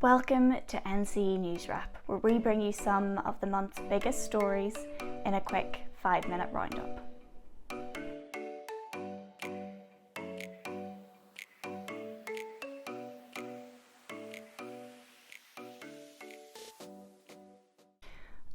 Welcome to NCE News Wrap, where we bring you some of the month's biggest stories in a quick 5-minute roundup.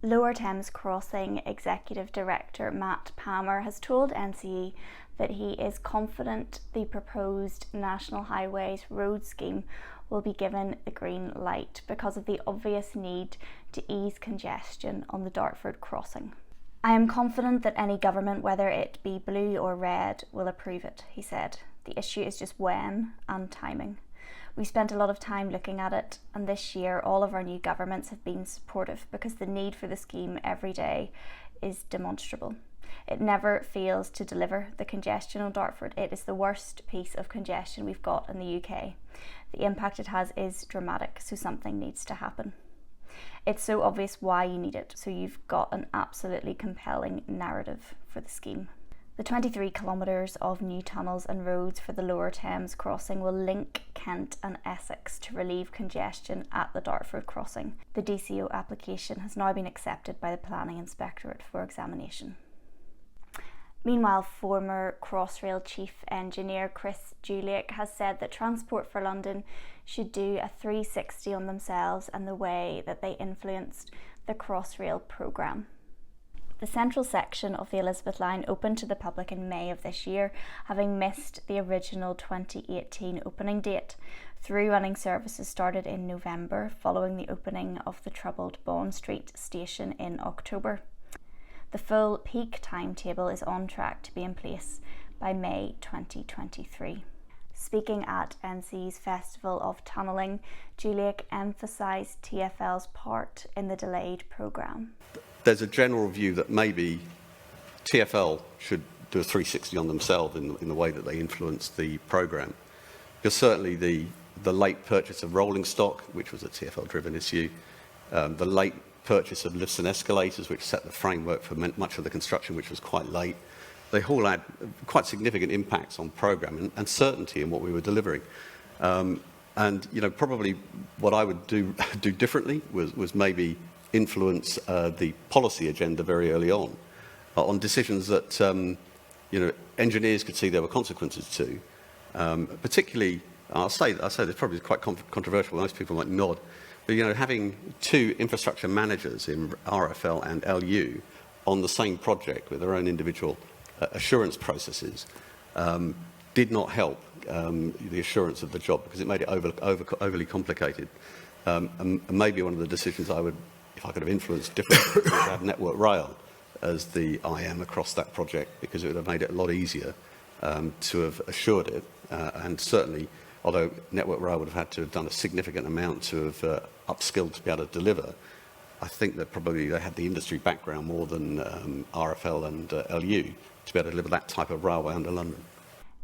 Lower Thames Crossing Executive Director Matt Palmer has told NCE that he is confident the proposed National Highways Road Scheme will be given the green light because of the obvious need to ease congestion on the Dartford Crossing. "I am confident that any government, whether it be blue or red, will approve it," he said. "The issue is just when and timing. We spent a lot of time looking at it, and this year all of our new governments have been supportive because the need for the scheme every day is demonstrable. It never fails to deliver the congestion on Dartford. It is the worst piece of congestion we've got in the UK. The impact it has is dramatic, so something needs to happen. It's so obvious why you need it, so you've got an absolutely compelling narrative for the scheme." The 23 kilometres of new tunnels and roads for the Lower Thames Crossing will link Kent and Essex to relieve congestion at the Dartford Crossing. The DCO application has now been accepted by the Planning Inspectorate for examination. Meanwhile, former Crossrail Chief Engineer Chris Dulake has said that Transport for London should do a 360 on themselves and the way that they influenced the Crossrail programme. The central section of the Elizabeth line opened to the public in May of this year, having missed the original 2018 opening date. Through-running services started in November, following the opening of the troubled Bond Street station in October. The full peak timetable is on track to be in place by May 2023. Speaking at NCE's Festival of Tunnelling, Dulake emphasised TfL's part in the delayed programme. There's a general view that maybe TfL should do a 360 on themselves in the way that they influence the programme. Because certainly the late purchase of rolling stock, which was a TfL-driven issue, the late purchase of lifts and escalators, which set the framework for much of the construction, which was quite late, they all had quite significant impacts on programme and certainty in what we were delivering. And probably what I would do differently was maybe influence the policy agenda very early on decisions that engineers could see there were consequences to. Particularly, I'll say this probably is quite controversial. Most people might nod, but having two infrastructure managers in RFL and LU on the same project with their own individual assurance processes did not help the assurance of the job because it made it overly complicated. And maybe one of the decisions I would, if I could have influenced differently, would have Network Rail as the IM across that project, because it would have made it a lot easier to have assured it. And certainly, although Network Rail would have had to have done a significant amount to have upskilled to be able to deliver, I think that probably they had the industry background more than RFL and LU to be able to deliver that type of railway under London.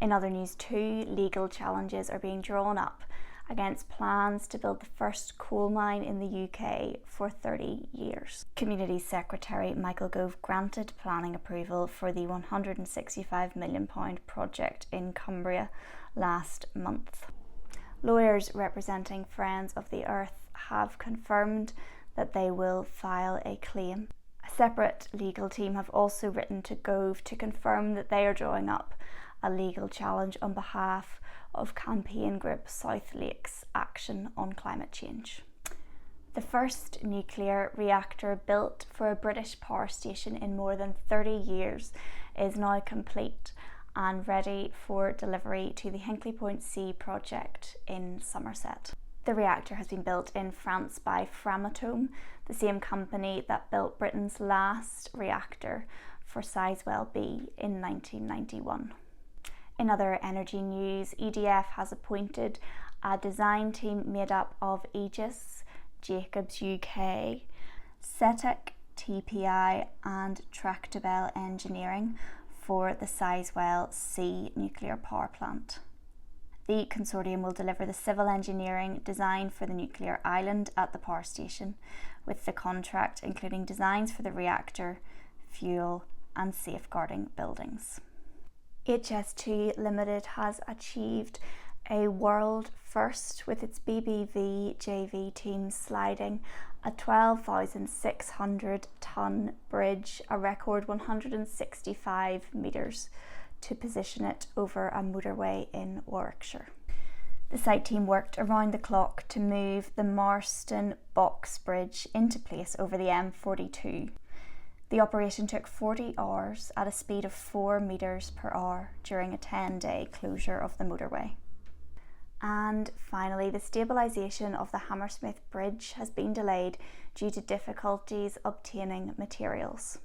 In other news, 2 legal challenges are being drawn up against plans to build the first coal mine in the UK for 30 years. Communities Secretary Michael Gove granted planning approval for the £165 million project in Cumbria last month. Lawyers representing Friends of the Earth have confirmed that they will file a claim. A separate legal team have also written to Gove to confirm that they are drawing up a legal challenge on behalf of campaign group South Lake's Action on Climate Change. The first nuclear reactor built for a British power station in more than 30 years is now complete and ready for delivery to the Hinkley Point C project in Somerset. The reactor has been built in France by Framatome, the same company that built Britain's last reactor for Sizewell B in 1991. In other energy news, EDF has appointed a design team made up of Aegis, Jacobs UK, CETIC, TPI and Tractable Engineering for the Sizewell C nuclear power plant. The consortium will deliver the civil engineering design for the nuclear island at the power station, with the contract including designs for the reactor, fuel and safeguarding buildings. HS2 Limited has achieved A world first with its BBV JV team sliding a 12,600 tonne bridge, a record 165 metres, to position it over a motorway in Warwickshire. The site team worked around the clock to move the Marston Box Bridge into place over the M42. The operation took 40 hours at a speed of 4 metres per hour during a 10-day closure of the motorway. And finally, the stabilisation of the Hammersmith Bridge has been delayed due to difficulties obtaining materials.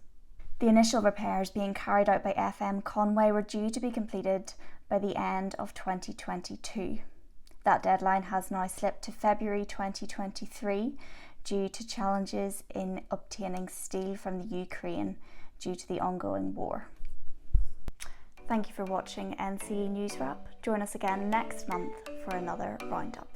The initial repairs being carried out by FM Conway were due to be completed by the end of 2022. That deadline has now slipped to February 2023 due to challenges in obtaining steel from the Ukraine due to the ongoing war. Thank you for watching NCE News Wrap. Join us again next month for another roundup.